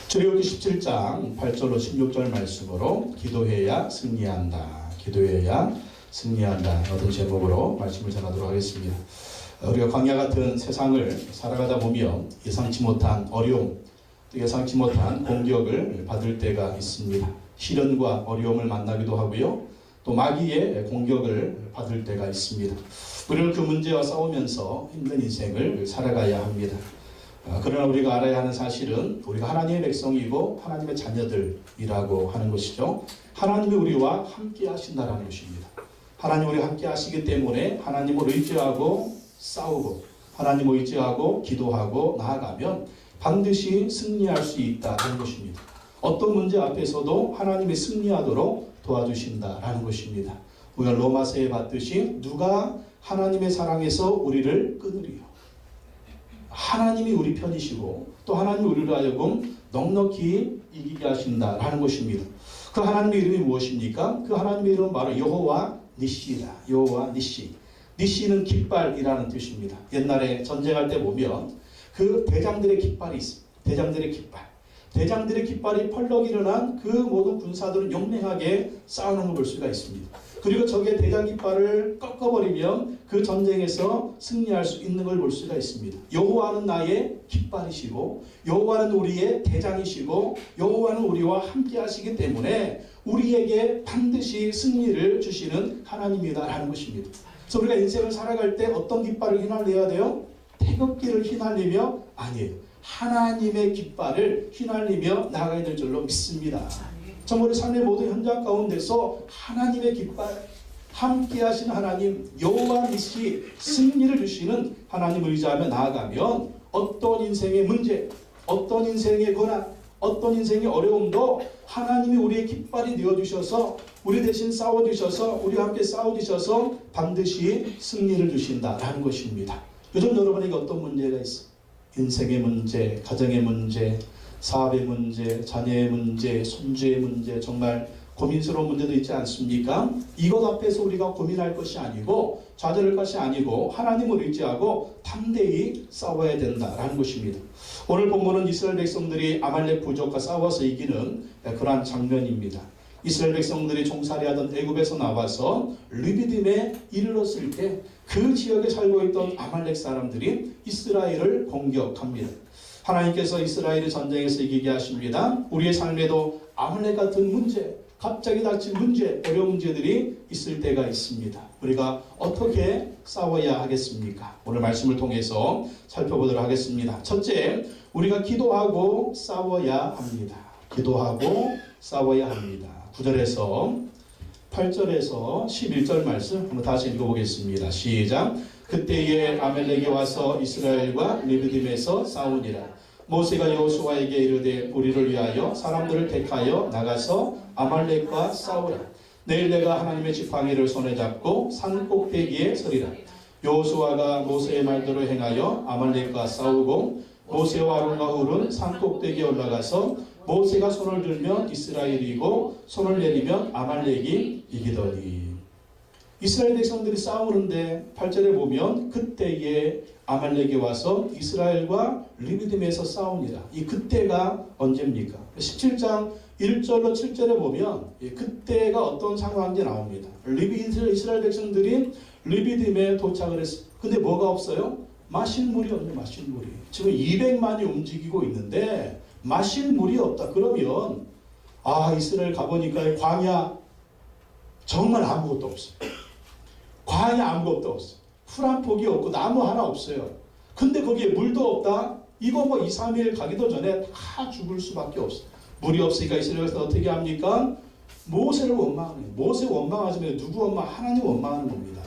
출애굽기 17장 8절로 16절 말씀으로 기도해야 승리한다. 기도해야 승리한다. 어떤 제목으로 말씀을 전하도록 하겠습니다. 우리가 광야 같은 세상을 살아가다 보면 예상치 못한 어려움, 또 예상치 못한 공격을 받을 때가 있습니다. 시련과 어려움을 만나기도 하고요. 또 마귀의 공격을 받을 때가 있습니다. 우리는 그 문제와 싸우면서 힘든 인생을 살아가야 합니다. 그러나 우리가 알아야 하는 사실은 우리가 하나님의 백성이고 하나님의 자녀들이라고 하는 것이죠. 하나님이 우리와 함께 하신다는 것입니다. 하나님이 우리와 함께 하시기 때문에 하나님을 의지하고 싸우고 하나님을 의지하고 기도하고 나아가면 반드시 승리할 수 있다는 것입니다. 어떤 문제 앞에서도 하나님이 승리하도록 도와주신다라는 것입니다. 우리가 로마서에 봤듯이 누가 하나님의 사랑에서 우리를 끊으리요. 하나님이 우리 편이시고 또 하나님이 우리를 하여금 넉넉히 이기게 하신다라는 것입니다. 그 하나님의 이름이 무엇입니까? 그 하나님의 이름은 바로 여호와 니시다. 여호와 니시. 니시는 깃발이라는 뜻입니다. 옛날에 전쟁할 때 보면 그 대장들의 깃발이 있습니다. 대장들의 깃발. 대장들의 깃발이 펄럭 일어난 그 모든 군사들은 용맹하게 싸우는 걸 볼 수가 있습니다. 그리고 적의 대장 깃발을 꺾어버리면 그 전쟁에서 승리할 수 있는 걸 볼 수가 있습니다. 여호와는 나의 깃발이시고 여호와는 우리의 대장이시고 여호와는 우리와 함께 하시기 때문에 우리에게 반드시 승리를 주시는 하나님이다라는 것입니다. 그래서 우리가 인생을 살아갈 때 어떤 깃발을 휘날려야 돼요? 태극기를 휘날리며 아니에요. 하나님의 깃발을 휘날리며 나아가야 될 줄로 믿습니다. 정말 우리 삶의 모든 현장 가운데서 하나님의 깃발, 함께 하신 하나님, 여호와 니시, 승리를 주시는 하나님을 의지하며 나아가면 어떤 인생의 문제, 어떤 인생의 고난, 어떤 인생의 어려움도 하나님이 우리의 깃발이 되어주셔서 우리 대신 싸워주셔서 우리와 함께 싸워주셔서 반드시 승리를 주신다라는 것입니다. 요즘 여러분에게 어떤 문제가 있어요? 인생의 문제, 가정의 문제, 사업의 문제, 자녀의 문제, 손주의 문제, 정말 고민스러운 문제도 있지 않습니까? 이것 앞에서 우리가 고민할 것이 아니고 좌절할 것이 아니고 하나님을 의지하고 담대히 싸워야 된다라는 것입니다. 오늘 본문은 이스라엘 백성들이 아말렉 부족과 싸워서 이기는 그러한 장면입니다. 이스라엘 백성들이 종살이하던 애굽에서 나와서 르비딤에 이르렀을 때 그 지역에 살고 있던 아말렉 사람들이 이스라엘을 공격합니다. 하나님께서 이스라엘의 전쟁에서 이기게 하십니다. 우리의 삶에도 아말렉 같은 문제, 갑자기 닥친 문제, 어려운 문제들이 있을 때가 있습니다. 우리가 어떻게 싸워야 하겠습니까? 오늘 말씀을 통해서 살펴보도록 하겠습니다. 첫째, 우리가 기도하고 싸워야 합니다. 기도하고 싸워야 합니다. 9절에서 8절에서 11절 말씀 한번 다시 읽어보겠습니다. 시작. 그때에 아말렉이 와서 이스라엘과 르비딤에서 싸우니라. 모세가 여호수아에게 이르되 우리를 위하여 사람들을 택하여 나가서 아말렉과 싸우라. 내일 내가 하나님의 지팡이를 손에 잡고 산 꼭대기에 서리라. 여호수아가 모세의 말대로 행하여 아말렉과 싸우고 모세와 아론과 훌은 산 꼭대기에 올라가서 모세가 손을 들면 이스라엘이고 손을 내리면 아말렉이 이기더니. 이스라엘 백성들이 싸우는데 8절에 보면 그때에 아말렉이 와서 이스라엘과 르비딤에서 싸웁니다. 이 그때가 언제입니까? 17장 1절로 7절에 보면 그때가 어떤 상황인지 나옵니다. 이스라엘 백성들이 르비딤에 도착을 했습니다. 근데 뭐가 없어요? 마실 물이 없네. 마실 물이. 지금 200만이 움직이고 있는데 마실 물이 없다. 그러면 이스라엘 가보니까 광야 정말 아무것도 없어요. 광야 아무것도 없어요. 풀 한 폭이 없고 나무 하나 없어요. 근데 거기에 물도 없다? 이거 2, 3일 가기도 전에 다 죽을 수밖에 없어요. 물이 없으니까 이스라엘에서 어떻게 합니까? 모세를 원망해요. 모세 원망하시면 누구 원망? 하나님 원망하는 겁니다.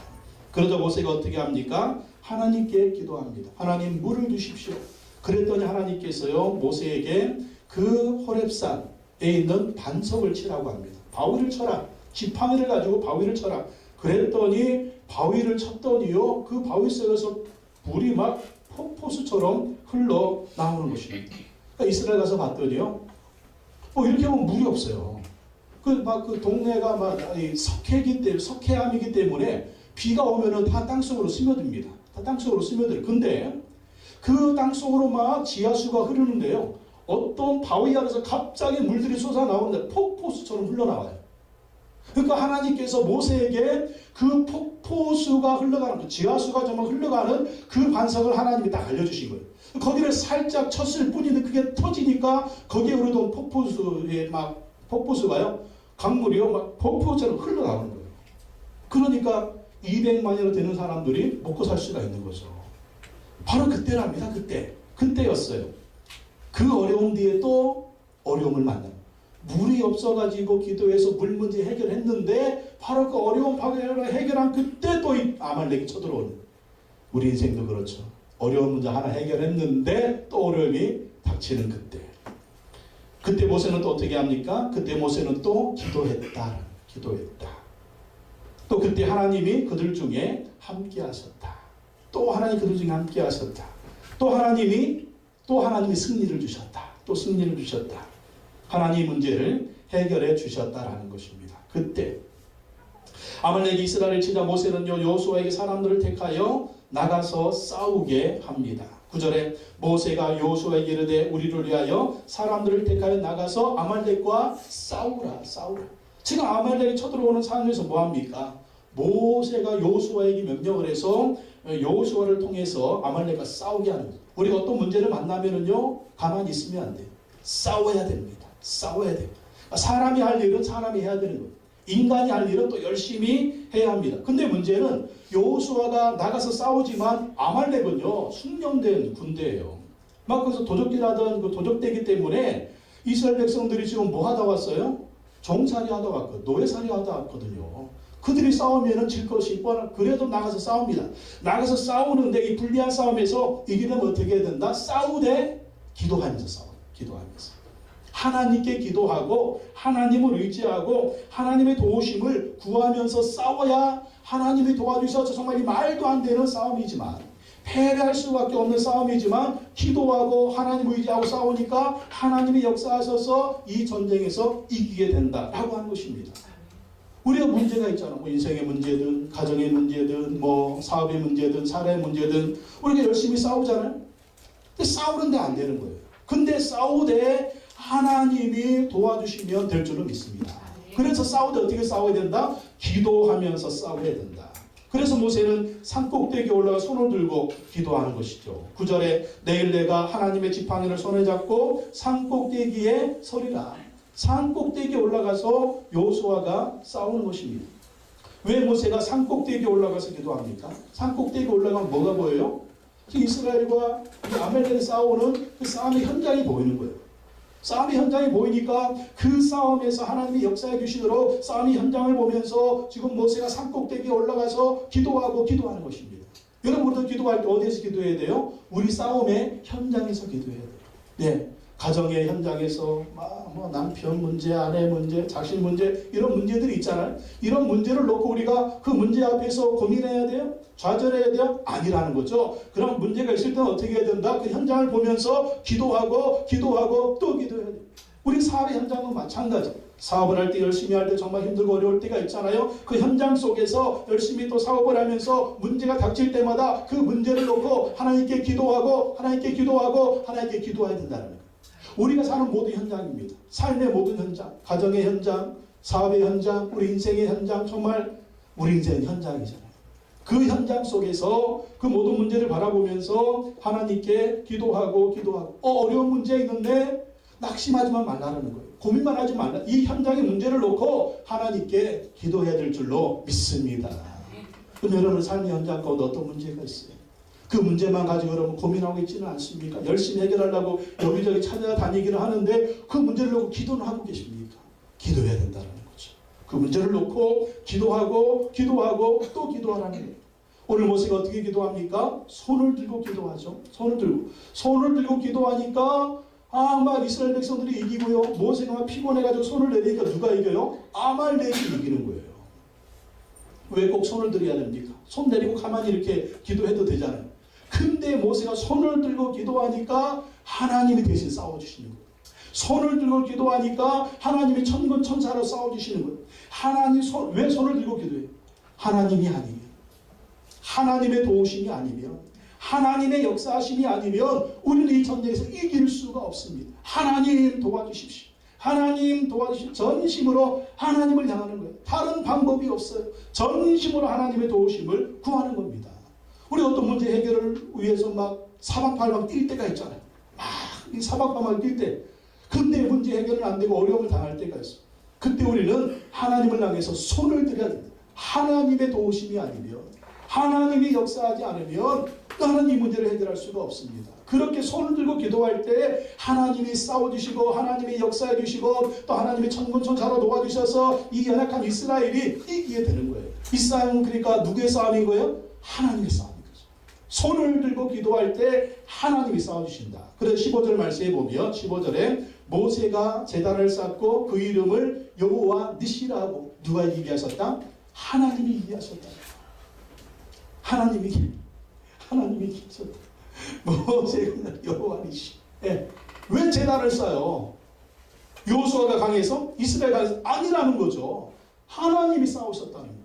그러자 모세가 어떻게 합니까? 하나님께 기도합니다. 하나님 물을 주십시오. 그랬더니 하나님께서요 모세에게 그 호렙산에 있는 반석을 치라고 합니다. 바위를 쳐라. 지팡이를 가지고 바위를 쳐라. 그랬더니 바위를 쳤더니요 그 바위 속에서 물이 막 폭포수처럼 흘러 나오는 것입니다. 그러니까 이스라엘 가서 봤더니요 이렇게 보면 물이 없어요. 그 동네가 석회이기 때문에 석회암이기 때문에 비가 오면은 다 땅속으로 스며듭니다. 다 땅속으로 스며들어요. 근데 그 땅속으로 막 지하수가 흐르는데요. 어떤 바위 안에서 갑자기 물들이 솟아나오는데 폭포수처럼 흘러나와요. 그러니까 하나님께서 모세에게 그 폭포수가 흘러가는, 그 지하수가 정말 흘러가는 그 반석을 하나님이 딱 알려주신 거예요. 거기를 살짝 쳤을 뿐인데 그게 터지니까 거기에 흐르던 폭포수가요, 강물이요, 막 폭포처럼 흘러나오는 거예요. 그러니까 200만여로 되는 사람들이 먹고 살 수가 있는 거죠. 바로 그때랍니다. 그때였어요. 그 어려움 뒤에 또 어려움을 만나요. 물이 없어가지고 기도해서 물 문제 해결했는데 바로 그 어려운 파괴를 해결한 그때 또 이 아말렉이 쳐들어오는. 우리 인생도 그렇죠. 어려운 문제 하나 해결했는데 또 어려움이 닥치는 그때 모세는 또 어떻게 합니까? 그때 모세는 또 기도했다. 또 그때 하나님이 그들 중에 함께 하셨다. 또 하나님이 그들 중에 함께 하셨다. 또 하나님이 승리를 주셨다. 하나님 문제를 해결해 주셨다라는 것입니다. 그때 아말렉이 이스라엘을 치자 모세는요, 여호수아에게 사람들을 택하여 나가서 싸우게 합니다. 9절에 모세가 여호수아에게 이르되 우리를 위하여 사람들을 택하여 나가서 아말렉과 싸우라. 지금 아말렉이 쳐들어오는 상황에서 뭐합니까? 모세가 여호수아에게 명령을 해서 여호수아를 통해서 아말렉과 싸우게 하는 거예요. 우리가 어떤 문제를 만나면은요, 가만히 있으면 안 돼요. 싸워야 됩니다. 사람이 할 일은 사람이 해야 되는 거예요. 인간이 할 일은 또 열심히 해야 합니다. 근데 문제는 여호수아가 나가서 싸우지만 아말렉은요, 숙련된 군대예요. 막 그래서 도적질하던 그 도적대기 때문에 이스라엘 백성들이 지금 뭐 하다 왔어요? 종살이 하다 왔거든요. 노예살이 하다 왔거든요. 그들이 싸우면은 질 것이 뻔한, 그래도 나가서 싸웁니다. 나가서 싸우는데 이 불리한 싸움에서 이기려면 어떻게 해야 된다? 싸우되 기도하면서 싸워요. 하나님께 기도하고 하나님을 의지하고 하나님의 도우심을 구하면서 싸워야 하나님이 도와주셔서 정말 이 말도 안 되는 싸움이지만, 패배할 수밖에 없는 싸움이지만 기도하고 하나님을 의지하고 싸우니까 하나님이 역사하셔서 이 전쟁에서 이기게 된다라고 하는 것입니다. 우리가 문제가 있잖아. 뭐 인생의 문제든 가정의 문제든 뭐 사업의 문제든 사례의 문제든 우리가 열심히 싸우잖아요. 근데 싸우는데 안 되는 거예요. 근데 싸우되 하나님이 도와주시면 될 줄은 믿습니다. 그래서 싸우되 어떻게 싸워야 된다? 기도하면서 싸워야 된다. 그래서 모세는 산꼭대기에 올라가 손을 들고 기도하는 것이죠. 9절에 내일 내가 하나님의 지팡이를 손에 잡고 산꼭대기에 서리라. 산꼭대기에 올라가서 여호수아가 싸우는 것입니다. 왜 모세가 산꼭대기에 올라가서 기도합니까? 산꼭대기에 올라가면 뭐가 보여요? 이스라엘과 아말렉이 싸우는 그 싸움의 현장이 보이는 거예요. 싸움의 현장이 보이니까 그 싸움에서 하나님이 역사해 주시도록 싸움의 현장을 보면서 지금 모세가 산꼭대기에 올라가서 기도하는 것입니다. 여러분도 기도할 때 어디에서 기도해야 돼요? 우리 싸움의 현장에서 기도해야 돼요. 네, 가정의 현장에서 뭐 남편 문제, 아내 문제, 자식 문제, 이런 문제들이 있잖아요. 이런 문제를 놓고 우리가 그 문제 앞에서 고민해야 돼요? 좌절해야 돼요? 아니라는 거죠. 그럼 문제가 있을 때는 어떻게 해야 된다? 그 현장을 보면서 기도하고 또 기도해야 돼요. 우리 사업의 현장은 마찬가지. 사업을 할 때 열심히 할 때 정말 힘들고 어려울 때가 있잖아요. 그 현장 속에서 열심히 또 사업을 하면서 문제가 닥칠 때마다 그 문제를 놓고 하나님께 기도해야 된다는 거예요. 우리가 사는 모든 현장입니다. 삶의 모든 현장, 가정의 현장, 사업의 현장, 우리 인생의 현장, 정말 우리 인생의 현장이잖아요. 그 현장 속에서 그 모든 문제를 바라보면서 하나님께 기도하고 어려운 문제 있는데 낙심하지만 말라는 거예요. 고민만 하지 말라. 이 현장의 문제를 놓고 하나님께 기도해야 될 줄로 믿습니다. 그럼 여러분 삶의 현장 가운데 어떤 문제가 있어요? 그 문제만 가지고 여러분 고민하고 있지는 않습니까? 열심히 해결하려고 여기저기 찾아다니기를 하는데 그 문제를 놓고 기도는 하고 계십니까? 기도해야 된다는 거죠. 그 문제를 놓고 기도하고 또 기도하라는 거예요. 오늘 모세가 어떻게 기도합니까? 손을 들고 기도하죠. 손을 들고 기도하니까 막 이스라엘 백성들이 이기고요. 모세가 막 피곤해가지고 손을 내리니까 누가 이겨요? 아말렉이 이기는 거예요. 왜 꼭 손을 들어야 됩니까? 손 내리고 가만히 이렇게 기도해도 되잖아요. 근데 모세가 손을 들고 기도하니까 하나님이 대신 싸워주시는 거예요. 손을 들고 기도하니까 하나님이 천군 천사로 싸워주시는 거예요. 왜 손을 들고 기도해요? 하나님이 아니면, 하나님의 도우심이 아니면, 하나님의 역사하심이 아니면 우리는 이 전쟁에서 이길 수가 없습니다. 하나님 도와주십시오. 하나님 도와주십시오. 전심으로 하나님을 향하는 거예요. 다른 방법이 없어요. 전심으로 하나님의 도우심을 구하는 겁니다. 우리 어떤 문제 해결을 위해서 막 사방팔방 뛸 때가 있잖아요. 막 이 사방팔방 뛸 때, 근데 문제 해결은 안 되고 어려움을 당할 때가 있어요. 그때 우리는 하나님을 향해서 손을 들여야 됩니다. 하나님의 도우심이 아니면, 하나님이 역사하지 않으면 나는 이 문제를 해결할 수가 없습니다. 그렇게 손을 들고 기도할 때 하나님이 싸워주시고 하나님이 역사해 주시고 또 하나님이 천군천사로 도와주셔서 이 연약한 이스라엘이 이기게 되는 거예요. 이 싸움은 그러니까 누구의 싸움인 거예요? 하나님의 싸움인 거죠. 손을 들고 기도할 때 하나님이 싸워주신다. 그래서 15절 말씀에 보면 15절에 모세가 제단을 쌓고 그 이름을 여호와 니시라 하고, 누가 이기게 하셨다? 하나님이 이기게 하셨다. 하나님이 이기게 하셨다. 모세가 여호와 니시. 예. 왜 제단을 쌓아요? 여호수아가 강해서? 이스라엘 강해서? 아니라는 거죠. 하나님이 싸우셨다는 거예요.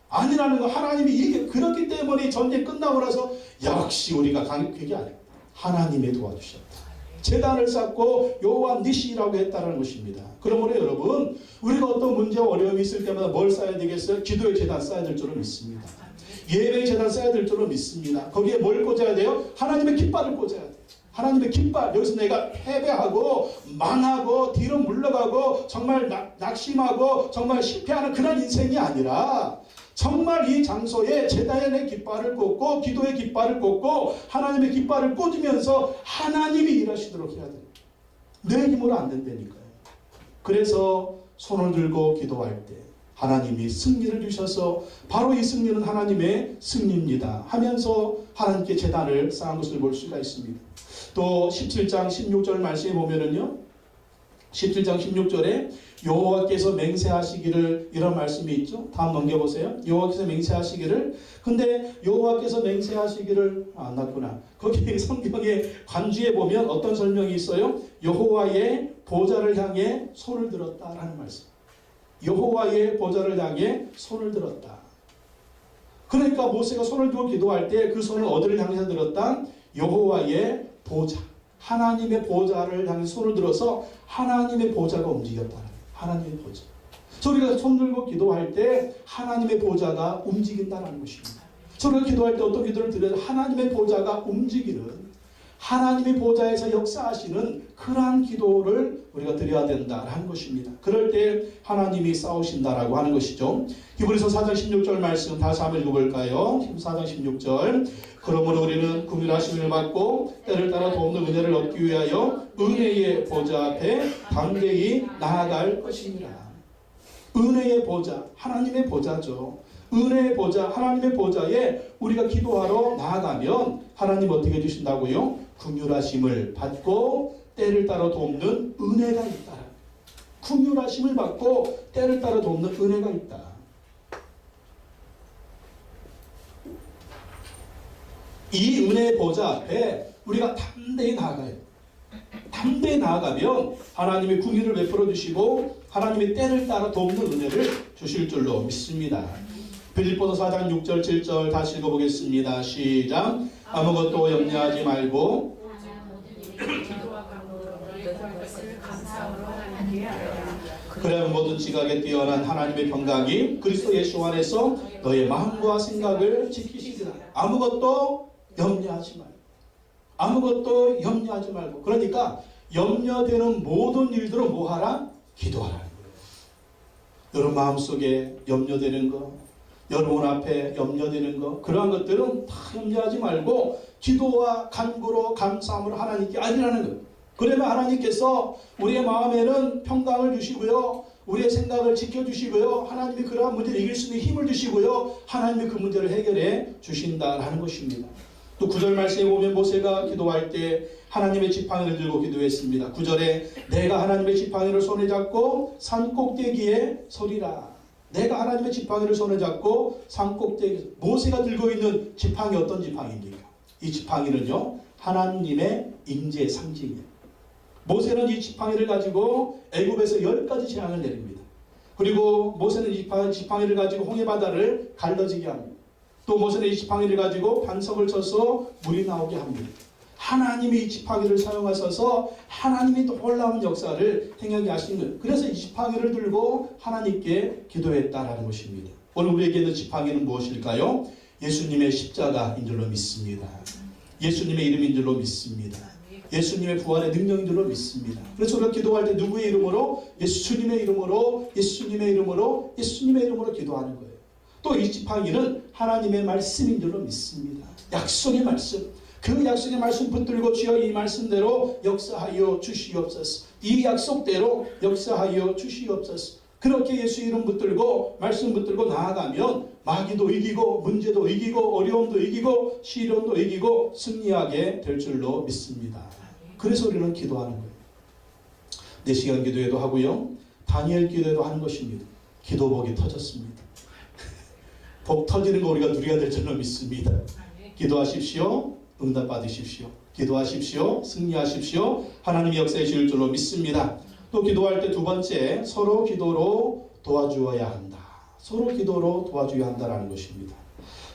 아니라는 거, 하나님이 이게 그렇기 때문에 전쟁 끝나고 나서 역시 우리가 그게 아니에요. 하나님이 도와주셨다. 제단을 쌓고 여호와 니시라고 했다는 것입니다. 그러므로 여러분, 우리가 어떤 문제와 어려움이 있을 때마다 뭘 쌓아야 되겠어요? 기도의 제단 쌓아야 될 줄은 믿습니다. 예배의 제단 쌓아야 될 줄은 믿습니다. 거기에 뭘 꽂아야 돼요? 하나님의 깃발을 꽂아야 돼요. 하나님의 깃발. 여기서 내가 패배하고 망하고 뒤로 물러가고 정말 낙심하고 정말 실패하는 그런 인생이 아니라 정말 이 장소에 제단의 깃발을 꽂고 기도의 깃발을 꽂고 하나님의 깃발을 꽂으면서 하나님이 일하시도록 해야 돼요. 내 힘으로 안 된다니까요. 그래서 손을 들고 기도할 때 하나님이 승리를 주셔서 바로 이 승리는 하나님의 승리입니다 하면서 하나님께 제단을 쌓은 것을 볼 수가 있습니다. 또 17장 16절 말씀에 보면은요, 17장 16절에 여호와께서 맹세하시기를, 이런 말씀이 있죠. 다음 넘겨보세요. 여호와께서 맹세하시기를. 근데 여호와께서 맹세하시기를 안 났구나. 거기 성경의 관주에 보면 어떤 설명이 있어요? 여호와의 보좌를 향해 손을 들었다라는 말씀. 여호와의 보좌를 향해 손을 들었다. 그러니까 모세가 손을 들고 기도할 때 그 손을 어디를 향해서 들었다? 여호와의 보좌. 하나님의 보좌를 향해 손을 들어서 하나님의 보좌가 움직였다. 하나님의 보좌. 우리가 손 들고 기도할 때 하나님의 보좌가 움직인다는 것입니다. 우리가 기도할 때 어떤 기도를 드려야 하나님의 보좌가 움직이는, 하나님의 보좌에서 역사하시는 그러한 기도를 우리가 드려야 된다는 것입니다. 그럴 때 하나님이 싸우신다라고 하는 것이죠. 히브리서 4장 16절 말씀 다시 한번 읽어볼까요? 4장 16절. 그러므로 우리는 긍휼하심을 받고 때를 따라 도움의 은혜를 얻기 위하여 은혜의 보좌 앞에 담대히 나아갈 것입니다. 은혜의 보좌, 하나님의 보좌죠. 은혜의 보좌, 하나님의 보좌에 우리가 기도하러 나아가면 하나님 어떻게 해주신다고요? 긍휼하심을 받고 때를 따라 돕는 은혜가 있다. 긍휼하심을 받고 때를 따라 돕는 은혜가 있다. 이 은혜의 보좌 앞에 우리가 담대히 나아가요. 담대히 나아가면 하나님의 긍휼을 베풀어 주시고 하나님의 때를 따라 돕는 은혜를 주실 줄로 믿습니다. 빌립보서 4장 6절 7절 다시 읽어보겠습니다. 시작. 아무것도 염려하지 말고 그래야 모든 지각에 뛰어난 하나님의 평강이 그리스도 예수 안에서 너의 마음과 생각을 지키시리라. 아무것도 염려하지 말고, 아무것도 염려하지 말고. 그러니까 염려되는 모든 일들은 뭐하라? 기도하라는 거예요. 여러분 마음속에 염려되는 거, 여러분 앞에 염려되는 거, 그러한 것들은 다 염려하지 말고 기도와 간구로 감사함으로 하나님께 아뢰라는 거예요. 그러면 하나님께서 우리의 마음에는 평강을 주시고요, 우리의 생각을 지켜주시고요, 하나님이 그러한 문제를 이길 수 있는 힘을 주시고요, 하나님이 그 문제를 해결해 주신다라는 것입니다. 또 9절 말씀에 보면 모세가 기도할 때 하나님의 지팡이를 들고 기도했습니다. 9절에 내가 하나님의 지팡이를 손에 잡고 산 꼭대기에 서리라. 내가 하나님의 지팡이를 손에 잡고 산 꼭대기. 모세가 들고 있는 지팡이 어떤 지팡이입니까? 이 지팡이는요, 하나님의 임재의 상징이에요. 모세는 이 지팡이를 가지고 애굽에서 10가지 재앙을 내립니다. 그리고 모세는 이 지팡이를 가지고 홍해 바다를 갈라지게 합니다. 또 모세는 이 지팡이를 가지고 반석을 쳐서 물이 나오게 합니다. 하나님이 이 지팡이를 사용하셔서 하나님이 놀라운 역사를 행하게 하신 거예요. 그래서 이 지팡이를 들고 하나님께 기도했다라는 것입니다. 오늘 우리에게 있는 지팡이는 무엇일까요? 예수님의 십자가인 줄로 믿습니다. 예수님의 이름인 줄로 믿습니다. 예수님의 부활의 능력인 줄로 믿습니다. 그래서 우리가 기도할 때 누구의 이름으로? 예수님의 이름으로, 예수님의 이름으로, 예수님의 이름으로 기도하는 거예요. 또 이 지팡이는 하나님의 말씀인 줄로 믿습니다. 약속의 말씀. 그 약속의 말씀 붙들고 주여 이 말씀대로 역사하여 주시옵소서. 이 약속대로 역사하여 주시옵소서. 그렇게 예수 이름 붙들고 말씀 붙들고 나아가면 마귀도 이기고 문제도 이기고 어려움도 이기고 시련도 이기고 승리하게 될 줄로 믿습니다. 그래서 우리는 기도하는 거예요. 4시간 기도회도 하고요. 다니엘 기도회도 하는 것입니다. 기도복이 터졌습니다. 복 터지는 거 우리가 누려야 될 줄로 믿습니다. 기도하십시오. 응답 받으십시오. 기도하십시오. 승리하십시오. 하나님이 역사해 주실 줄로 믿습니다. 또 기도할 때 두 번째, 서로 기도로 도와주어야 한다. 서로 기도로 도와줘야 한다라는 것입니다.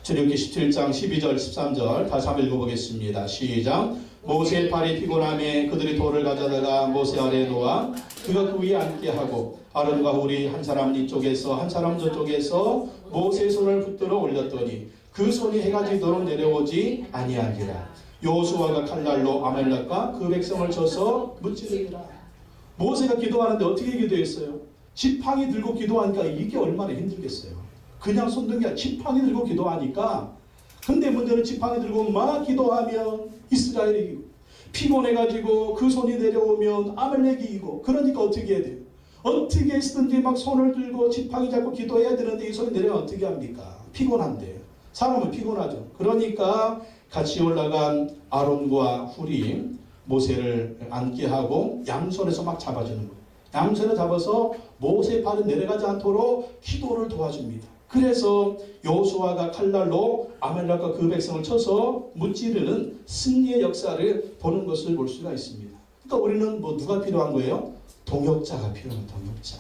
출애굽기 17장 12절 13절 다시 한번 읽어보겠습니다. 시작. 모세의 팔이 피곤함에 그들이 돌을 가져다가 모세 아래에 놓아 그가 그 위에 앉게 하고 아론과 훌이 한 사람은 이쪽에서 한 사람은 저쪽에서 모세의 손을 붙들어 올렸더니 그 손이 해가 지도록 내려오지 아니하니라. 여호수아가 칼날로 아말렉과 그 백성을 쳐서 무찌르니라. 모세가 기도하는데 어떻게 기도했어요? 지팡이 들고 기도하니까 이게 얼마나 힘들겠어요. 그냥 손든 게 아니라 지팡이 들고 기도하니까. 근데 문제는 지팡이 들고 막 기도하면 이스라엘이 이기고 피곤해가지고 그 손이 내려오면 아말렉이 이기고. 그러니까 어떻게 해야 돼요? 어떻게 했든지 막 손을 들고 지팡이 잡고 기도해야 되는데 이 손이 내려면 어떻게 합니까? 피곤한데. 사람은 피곤하죠. 그러니까 같이 올라간 아론과 훌이 모세를 앉게 하고 양손에서 막 잡아주는 거예요. 양손에 잡아서 모세의 팔은 내려가지 않도록 기도를 도와줍니다. 그래서 여호수아가 칼날로 아말렉과 그 백성을 쳐서 무찌르는 승리의 역사를 보는 것을 볼 수가 있습니다. 그러니까 우리는 누가 필요한 거예요? 동역자가 필요한 동역자.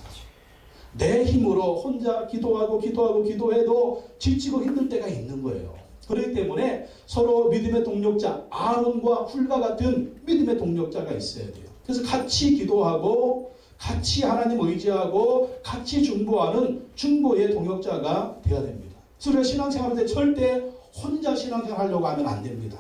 내 힘으로 혼자 기도해도 지치고 힘들 때가 있는 거예요. 그렇기 때문에 서로 믿음의 동력자, 아론과 훌과 같은 믿음의 동력자가 있어야 돼요. 그래서 같이 기도하고 같이 하나님 의지하고 같이 중보하는 중보의 동역자가 되어야 됩니다. 그래서 우리가 신앙생활할 때 절대 혼자 신앙생활 하려고 하면 안 됩니다.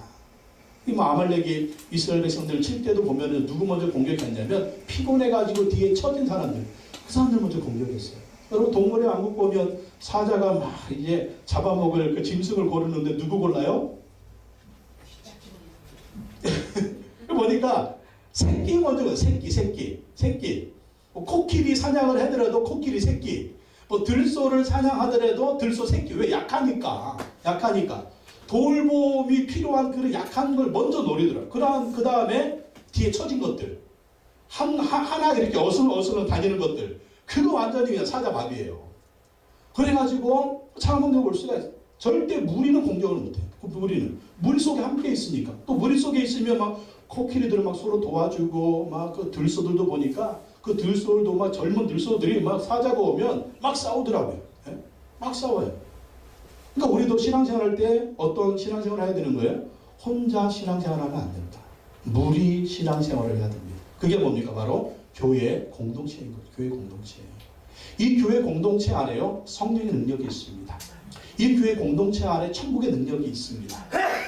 아말렉이 이스라엘 백성들 칠 때도 보면 누구 먼저 공격했냐면 피곤해가지고 뒤에 처진 사람들, 그 사람들 먼저 공격했어요. 여러분 동물의 왕국 보면 사자가 막 이제 잡아먹을 그 짐승을 고르는데 누구 골라요? 보니까 새끼 먼저 새끼. 코끼리 사냥을 하더라도 코끼리 새끼. 들소를 사냥하더라도 들소 새끼. 왜? 약하니까. 돌봄이 필요한 그 약한 걸 먼저 노리더라. 그 다음에 뒤에 처진 것들. 하나 이렇게 어슬렁 다니는 것들. 그거 완전히 그냥 사자밥이에요. 그래가지고 상황을 볼 수가 있어요. 절대 무리는 공격을 못해요. 무리는. 물 속에 함께 있으니까. 또 물 속에 있으면 막 코끼리들을 막 서로 도와주고 막 그 들소들도 보니까 그 들소들도 막 젊은 들소들이 막 사자가 오면 막 싸우더라고요. 예? 막 싸워요. 그러니까 우리도 신앙생활 할 때 어떤 신앙생활을 해야 되는 거예요? 혼자 신앙생활 하면 안 된다. 무리 신앙생활을 해야 됩니다. 그게 뭡니까? 바로 교회 공동체인 거죠. 교회 공동체. 이 교회 공동체 안에요. 성령의 능력이 있습니다. 이 교회 공동체 안에 천국의 능력이 있습니다.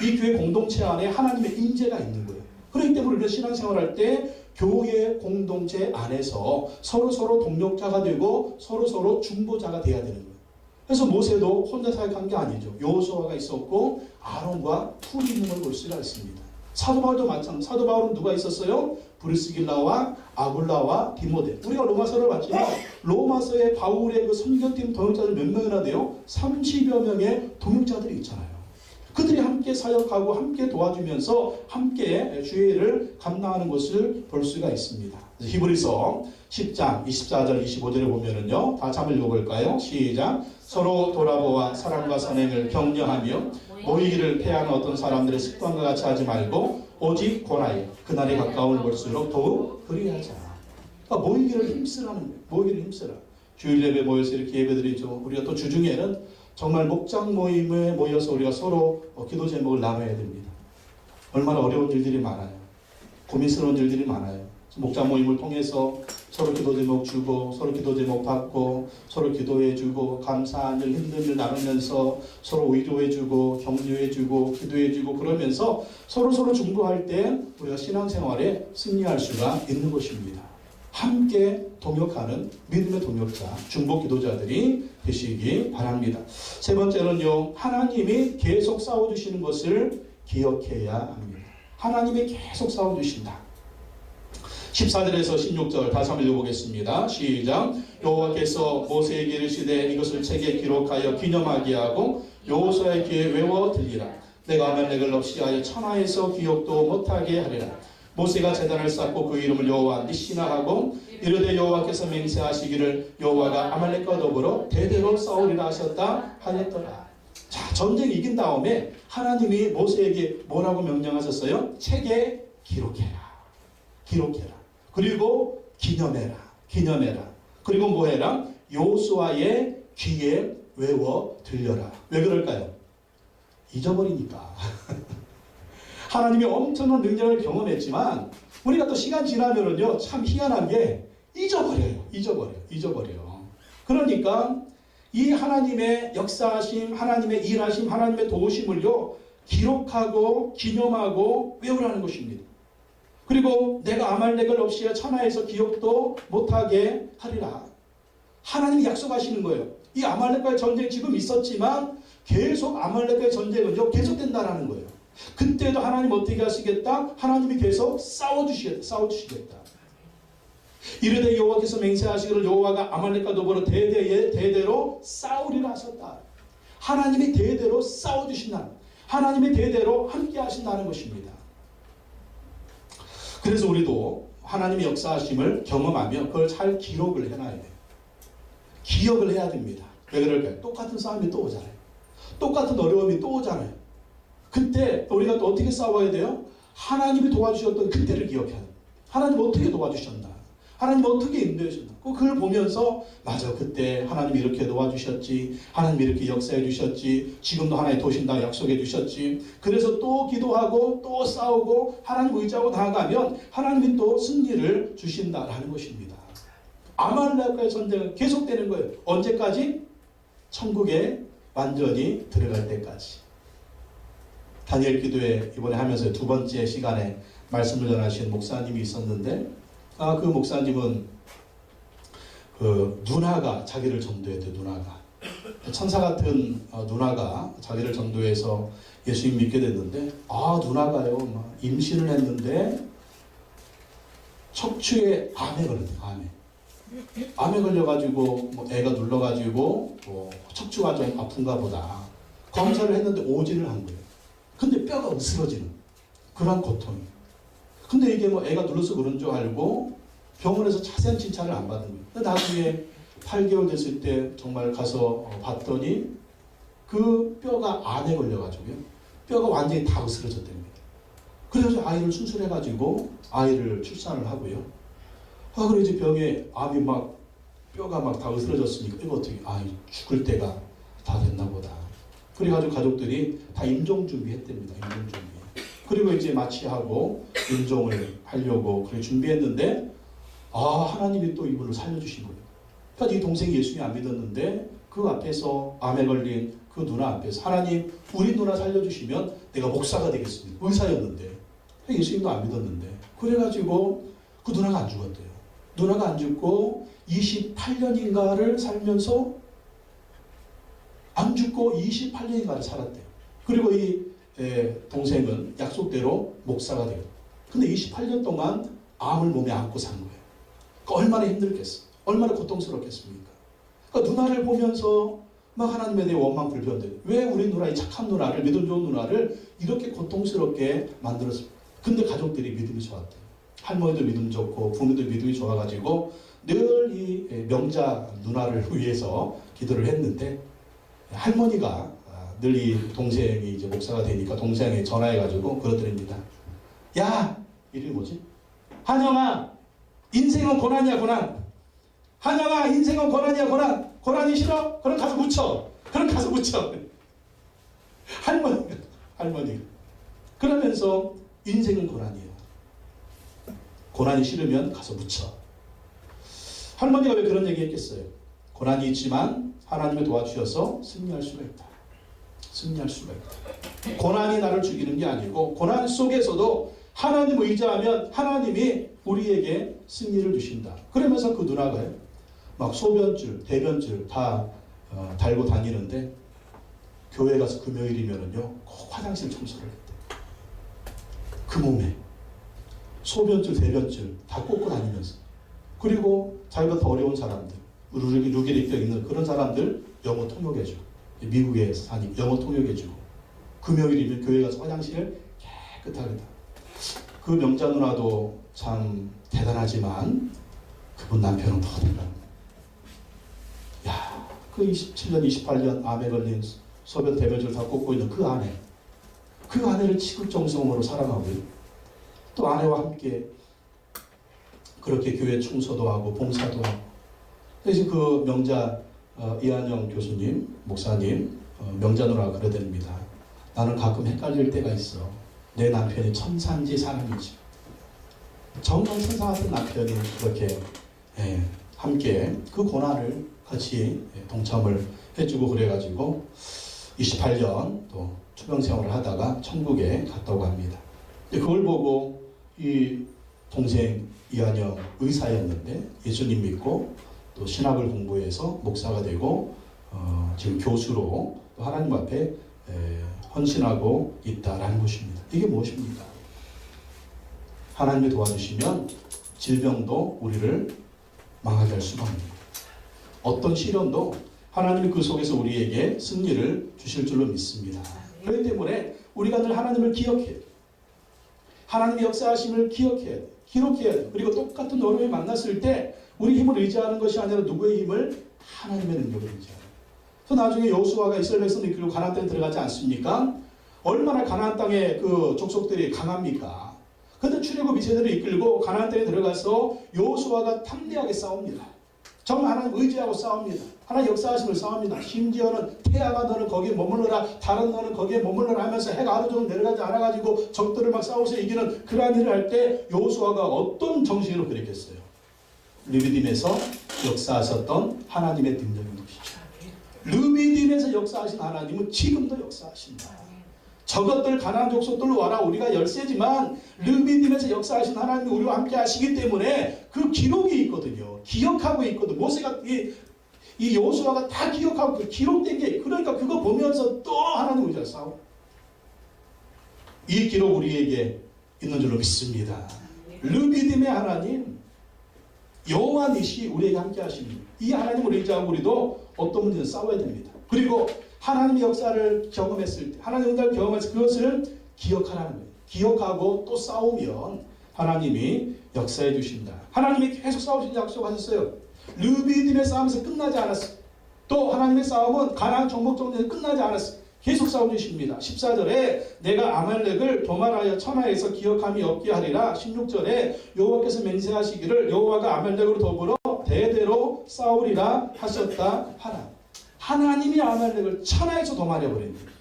이 교회 공동체 안에 하나님의 임재가 있는 거예요. 그렇기 때문에 우리가 신앙생활할 때 교회 공동체 안에서 서로 동력자가 되고 서로 중보자가 돼야 되는 거예요. 그래서 모세도 혼자 사역한 게 아니죠. 여호수아가 있었고 아론과 훌이 있는 걸 볼 수가 있습니다. 사도 바울도 마찬가지. 사도 바울은 누가 있었어요? 브리스길라와 아굴라와 디모데. 우리가 로마서를 봤지만 로마서에 바울의 그 선교팀 동역자들 몇 명이나 돼요? 30여 명의 동역자들이 있잖아요. 그들이 함께 사역하고 함께 도와주면서 함께 주의 일을 감당하는 것을 볼 수가 있습니다. 히브리서 10장 24절 25절에 보면은요. 다 한번 읽어볼까요? 시작. 서로 돌아보아 사랑과 선행을 격려하며 모이기를 패하는 어떤 사람들의 습관과 같이 하지 말고 오직 권하여 그날이 가까움을 볼수록 더욱 그리하자. 그러니까 모이기를 힘쓰라는 거예요. 모이기를 힘쓰라. 주일 예배 모여서 이렇게 예배드리죠. 우리가 또 주중에는 정말 목장 모임에 모여서 우리가 서로 기도 제목을 나눠야 됩니다. 얼마나 어려운 일들이 많아요. 고민스러운 일들이 많아요. 목장 모임을 통해서 서로 기도 제목 주고 서로 기도 제목 받고 서로 기도해 주고 감사한 일 힘든 일 나누면서 서로 위로해 주고 격려해 주고 기도해 주고 그러면서 서로 중보할 때 우리가 신앙생활에 승리할 수가 있는 것입니다. 함께 동역하는 믿음의 동역자 중보 기도자들이 되시기 바랍니다. 세 번째는요, 하나님이 계속 싸워주시는 것을 기억해야 합니다. 하나님이 계속 싸워주신다. 14절에서 16절 다시 한번 읽어보겠습니다. 시작. 여호와께서 모세에게 이르시되 이것을 책에 기록하여 기념하게 하고 여호수아의 귀에 외워 들리라. 내가 아말렉을 없이 하여 천하에서 기억도 못하게 하리라. 모세가 제단을 쌓고 그 이름을 여호와 니시나 하고 이르되 여호와께서 맹세하시기를 여호와가 아말렉과 더불어 대대로 싸우리라 하셨다 하였더라. 자, 전쟁 이긴 다음에 하나님이 모세에게 뭐라고 명령하셨어요? 책에 기록해라. 기록해라. 그리고 기념해라. 기념해라. 그리고 뭐해라? 여호수아의 귀에 외워 들려라. 왜 그럴까요? 잊어버리니까. 하나님이 엄청난 능력을 경험했지만 우리가 또 시간 지나면은요, 참 희한한 게 잊어버려요. 그러니까 이 하나님의 역사하심, 하나님의 일하심, 하나님의 도우심을요, 기록하고 기념하고 외우라는 것입니다. 그리고 내가 아말렉을 없이 천하에서 기억도 못하게 하리라. 하나님이 약속하시는 거예요. 이 아말렉과의 전쟁이 지금 있었지만 계속 아말렉과의 전쟁은요, 계속된다라는 거예요. 그때도 하나님 어떻게 하시겠다? 하나님이 계속 싸워주시겠다. 이르되 여호와께서 맹세하시기를 여호와가 아말렉과 더불어 대대로 싸우리라 하셨다. 하나님이 대대로 싸워주신다. 하나님이 대대로 함께 하신다는 것입니다. 그래서 우리도 하나님의 역사하심을 경험하며 그걸 잘 기록을 해놔야 돼요. 기억을 해야 됩니다. 왜 그럴까요? 똑같은 싸움이 또 오잖아요. 똑같은 어려움이 또 오잖아요. 그때 우리가 또 어떻게 싸워야 돼요? 하나님이 도와주셨던 그때를 기억해야 돼요. 하나님 어떻게 도와주셨나? 하나님 어떻게 인도해주셨나? 그걸 보면서 맞아, 그때 하나님이 이렇게 도와주셨지, 하나님이 이렇게 역사해 주셨지, 지금도 하나님 도우신다 약속해 주셨지. 그래서 또 기도하고 또 싸우고 하나님 의지하고 나아가면 하나님이 또 승리를 주신다라는 것입니다. 아말렉과의 전쟁은 계속되는 거예요. 언제까지? 천국에 완전히 들어갈 때까지. 다니엘 기도회 이번에 하면서 두 번째 시간에 말씀을 전하신 목사님이 있었는데, 그 목사님은 그 누나가 자기를 전도했대요. 누나가 천사 같은 누나가 자기를 전도해서 예수님 믿게 됐는데, 누나가요 막 임신을 했는데 척추에 암에 걸렸대요. 암에 걸려가지고 애가 눌러가지고 척추가 좀 아픈가 보다. 검사를 했는데 오진을 한 거예요. 근데 뼈가 으스러지는 그런 고통이. 근데 이게 애가 눌러서 그런 줄 알고 병원에서 자세한 진찰을 안 받은 거예요. 나중에 8개월 됐을 때 정말 가서 봤더니 그 뼈가 암에 걸려가지고요. 뼈가 완전히 다 으스러졌답니다. 그래서 아이를 수술해가지고 아이를 출산을 하고요. 그래 이제 병에 암이 뼈가 다 으스러졌으니까 이거 어떻게, 죽을 때가 다 됐나 보다. 그래가지고 가족들이 다 임종 준비했답니다. 임종 준비. 그리고 이제 마취하고 임종을 하려고 그렇게 준비했는데, 하나님이 또 이분을 살려주신 거예요. 그러니까 이 동생이 예수님 안 믿었는데 그 앞에서 암에 걸린 그 누나 앞에서 하나님, 우리 누나 살려주시면 내가 목사가 되겠습니다. 의사였는데 예수님도 안 믿었는데, 그래가지고 그 누나가 안 죽었대요. 누나가 안 죽고 28년인가를 살면서 안 죽고 28년인가를 살았대요. 그리고 이 동생은 약속대로 목사가 되고, 근데 28년 동안 암을 몸에 안고 산 거예요. 그러니까 얼마나 힘들겠어, 얼마나 고통스럽겠습니까? 그러니까 누나를 보면서 하나님에 대해 원망 불변돼. 왜 우리 누나, 이 착한 누나를, 믿음 좋은 누나를 이렇게 고통스럽게 만들었습니까? 근데 가족들이 믿음이 좋았대요. 할머니도 믿음 좋고 부모도 믿음이 좋아가지고 늘 이 명자 누나를 위해서 기도를 했는데, 할머니가 늘 이 동생이 이제 목사가 되니까 동생이 전화해가지고 그러더랍니다. 야, 이름이 뭐지? 한영아, 인생은 고난이야, 고난. 한영아, 인생은 고난이야, 고난. 고난이 싫어? 그럼 가서 묻혀. 그럼 가서 묻혀. 할머니가. 그러면서 인생은 고난이에요. 고난이 싫으면 가서 묻혀. 할머니가 왜 그런 얘기 했겠어요? 고난이 있지만 하나님이 도와주셔서 승리할 수가 있다. 승리할 수가 있다. 고난이 나를 죽이는 게 아니고 고난 속에서도 하나님을 의지하면 하나님이 우리에게 승리를 주신다. 그러면서 그 누나가요. 막 소변줄, 대변줄 다 달고 다니는데 교회 가서 금요일이면은요 꼭 화장실 청소를 했대. 그 몸에 소변줄, 대변줄 다 꽂고 다니면서. 그리고 자기가 더 어려운 사람들, 루게릭병 있는 그런 사람들 영어 통역해주고, 미국에 사니 영어 통역해주고, 금요일이면 교회 가서 화장실을 깨끗하게 다. 그 명자 누나도 참 대단하지만 그분 남편은 더 대단합니다. 야, 그 27년, 28년 암에 걸린 소변 대변줄 다 꽂고 있는 그 아내, 그 아내를 지극정성으로 사랑하고요. 또 아내와 함께 그렇게 교회 충소도 하고 봉사도 하고. 그래서 그 명자 이한영 교수님, 목사님, 명자 누나가 그러답니다. 나는 가끔 헷갈릴 때가 있어. 내 남편이 천사인지 사람인지. 정말 천사 같은 남편이 그렇게 함께 그 고난을 같이 동참을 해주고 그래가지고 28년 또 추병생활을 하다가 천국에 갔다고 합니다. 그걸 보고 이 동생 이한영 의사였는데 예수님 믿고 또 신학을 공부해서 목사가 되고 지금 교수로 또 하나님 앞에 헌신하고 있다라는 것입니다. 이게 무엇입니까? 하나님이 도와주시면 질병도 우리를 망하게 할 수가 없습니다. 어떤 시련도 하나님이 그 속에서 우리에게 승리를 주실 줄로 믿습니다. 그렇기 때문에 우리가 늘 하나님을 기억해야 돼요. 하나님의 역사하심을 기억해야 돼요. 기록해야 돼요. 그리고 똑같은 어려움이 만났을 때 우리 힘을 의지하는 것이 아니라 누구의 힘을? 하나님의 능력을 의지하는. 그래서 나중에 여호수아가 이스라엘 백성을 이끌고 가나안 땅에 들어가지 않습니까? 얼마나 가나안 땅의 그 족속들이 강합니까? 그런데 출애굽 이세대를 이끌고 가나안 땅에 들어가서 여호수아가 탐대하게 싸웁니다. 정말 하나님 의지하고 싸웁니다. 하나님 역사하심을 싸웁니다. 심지어는 태아가 너는 거기에 머물러라, 다른 너는 거기에 머물러라 하면서 해가 하루 종일 내려가지 않아가지고 적들을 막 싸워서 이기는 그러한 일을 할 때 여호수아가 어떤 정신으로 그랬겠어요? 르비딤에서 역사하셨던 하나님의 능력인 것이죠. 르비딤에서 역사하신 하나님은 지금도 역사하신다. 저것들 가나안 족속들로 와라, 우리가 열세지만 르비딤에서 역사하신 하나님이 우리와 함께 하시기 때문에 그 기록이 있거든요. 기억하고 있거든. 모세가 이 여호수아가 다 기억하고 그 기록된 게, 그러니까 그거 보면서 또 하나님 의지할 싸워. 이 기록 우리에게 있는 줄로 믿습니다. 르비딤의 하나님 여호와 니시 우리에게 함께 하십니다. 이 하나님을 의지하고 우리도 어떤 문제는 싸워야 됩니다. 그리고 하나님의 역사를 경험했을 때, 하나님의 은혜를 경험했을 때 그것을 기억하라는 거예요. 기억하고 또 싸우면 하나님이 역사해 주신다. 하나님이 계속 싸우신 약속하셨어요. 르비딤의 싸움에서 끝나지 않았어요. 또 하나님의 싸움은 가나안 정복전에서 끝나지 않았어요. 계속 싸워주십니다. 14절에 내가 아말렉을 도말하여 천하에서 기억함이 없게 하리라. 16절에 여호와께서 맹세하시기를 여호와가 아말렉으로 더불어 대대로 싸우리라 하셨다 하라. 하나님이 아말렉을 천하에서 도말해버립니다.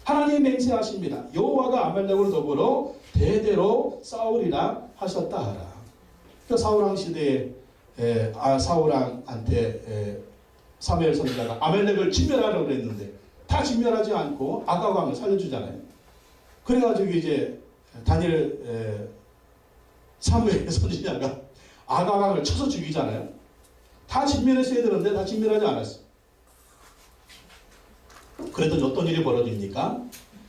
하나님이 맹세하십니다. 여호와가 아말렉으로 더불어 대대로 싸우리라 하셨다 하라. 그 사울왕 시대에 사울왕한테 사무엘 선지자가 아말렉을 진멸하라고 그랬는데 다 진멸하지 않고 아각 왕을 살려주잖아요. 그래가지고 이제 다니엘 사무엘 선지자가 아각 왕을 쳐서 죽이잖아요. 다 진멸했어야 되는데 다 진멸하지 않았어요. 그랬더니 어떤 일이 벌어집니까?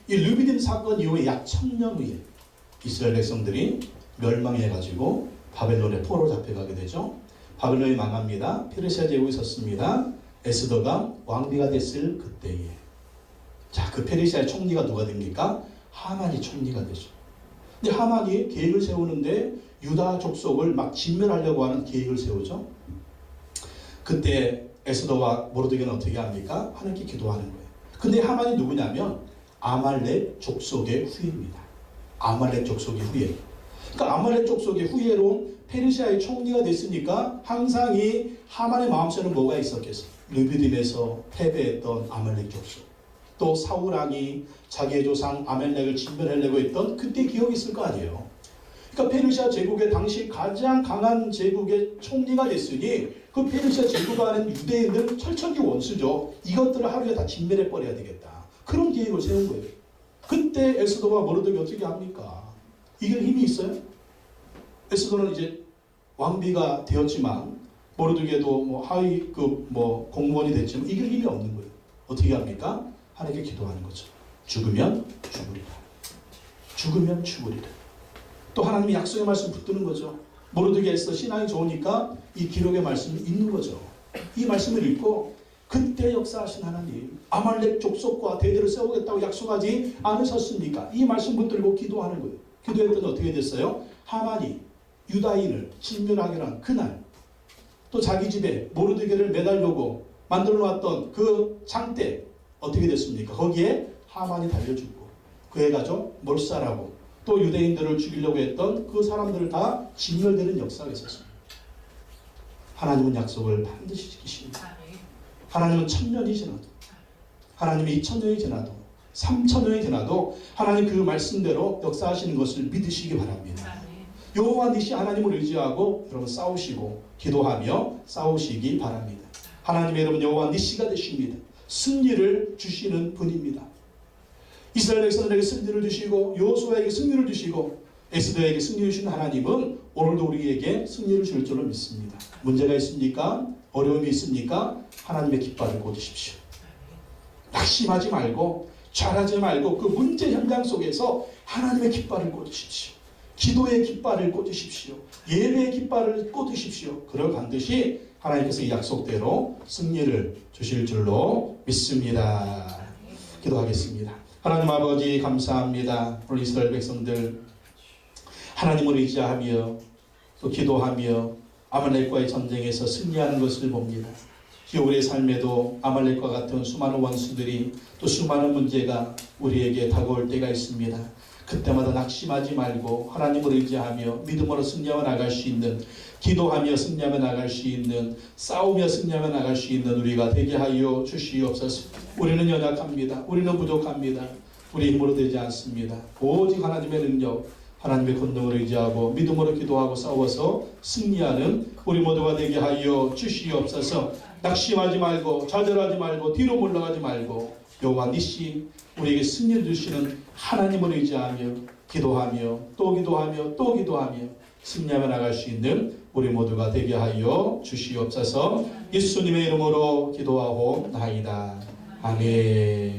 이 르비딤 사건 이후에 약 1000년 후에 이스라엘 백성들이 멸망해가지고 바벨론에 포로로 잡혀가게 되죠. 바벨론이 망합니다. 페르시아 제국이 섰습니다. 에스더가 왕비가 됐을 그때에, 자, 그 페르시아의 총리가 누가 됩니까? 하만이 총리가 되죠. 근데 하만이 계획을 세우는데 유다 족속을 막 진멸하려고 하는 계획을 세우죠. 그때 에스더와 모르드게는 어떻게 합니까? 하나님께 기도하는 거예요. 근데 하만이 누구냐면 아말렉 족속의 후예입니다. 아말렉 족속의 후예. 그러니까 아말렉 족속의 후예로 페르시아의 총리가 됐으니까 항상 이 하만의 마음속에는 뭐가 있었겠어요? 르비딤에서 패배했던 아말렉 족속, 또 사울 왕이 자기의 조상 아말렉을 진멸하려고 했던 그때 기억이 있을 거 아니에요. 그러니까 페르시아 제국의 당시 가장 강한 제국의 총리가 됐으니 그 페르시아 제국 안에 유대인들 철천지 원수죠. 이것들을 하루에 다 진멸해 버려야 되겠다. 그런 계획을 세운 거예요. 그때 에스더가 모르드게 어떻게 합니까? 이길 힘이 있어요? 에스더는 이제 왕비가 되었지만 모르드게도 뭐 하위급 뭐 공무원이 됐지만 이길 힘이 없는 거예요. 어떻게 합니까? 하나님께 기도하는 거죠. 죽으면 죽으리라. 죽으면 죽으리라. 또 하나님이 약속의 말씀 붙드는 거죠. 모르드게 에스더 신앙이 좋으니까 이 기록의 말씀이 있는 거죠. 이 말씀을 읽고 그때 역사하신 하나님, 아말렉 족속과 대대를 세우겠다고 약속하지 않으셨습니까? 이 말씀 붙들고 기도하는 거예요. 기도했더니 어떻게 됐어요? 하만이 유다인을 진멸하기로 한 그날, 또 자기 집에 모르드게를 매달려고 만들어 놨던 그 장대 어떻게 됐습니까? 거기에 하만이 달려주고 그의 가족 몰살하고 또 유대인들을 죽이려고 했던 그 사람들을 다 진멸되는 역사가 있었습니다. 하나님은 약속을 반드시 지키십니다. 하나님은 1000년이 지나도, 하나님이 2000년이 지나도, 3000년이 지나도 하나님 그 말씀대로 역사하시는 것을 믿으시기 바랍니다. 여호와 니시 하나님을 의지하고 여러분 싸우시고 기도하며 싸우시기 바랍니다. 하나님의 여러분 여호와 니시가 되십니다. 승리를 주시는 분입니다. 이스라엘 백성들에게 승리를 주시고 여호수아에게 승리를 주시고 에스더에게 승리를 주신 하나님은 오늘도 우리에게 승리를 줄 줄로 믿습니다. 문제가 있습니까? 어려움이 있습니까? 하나님의 깃발을 꽂으십시오. 낙심하지 말고 좌라지 말고 그 문제 현장 속에서 하나님의 깃발을 꽂으십시오. 기도의 깃발을 꽂으십시오. 예배의 깃발을 꽂으십시오. 그럼 반드시 하나님께서 이 약속대로 승리를 주실 줄로 믿습니다. 기도하겠습니다. 하나님 아버지 감사합니다. 오늘 이스라엘 백성들 하나님을 의지하며 또 기도하며 아말렉과의 전쟁에서 승리하는 것을 봅니다. 우리의 삶에도 아말렉과 같은 수많은 원수들이 또 수많은 문제가 우리에게 다가올 때가 있습니다. 그때마다 낙심하지 말고 하나님을 의지하며 믿음으로 승리하며 나갈 수 있는, 기도하며 승리하며 나갈 수 있는, 싸우며 승리하며 나갈 수 있는 우리가 되게 하여 주시옵소서. 우리는 연약합니다. 우리는 부족합니다. 우리 힘으로 되지 않습니다. 오직 하나님의 능력, 하나님의 권능을 의지하고 믿음으로 기도하고 싸워서 승리하는 우리 모두가 되게 하여 주시옵소서. 낙심하지 말고 좌절하지 말고 뒤로 물러가지 말고 여호와 니시 우리에게 승리를 주시는 하나님을 의지하며 기도하며 또 기도하며 또 기도하며 승리하며 나갈 수 있는 우리 모두가 되게 하여 주시옵소서. 예수님의 이름으로 기도하옵나이다. 아멘.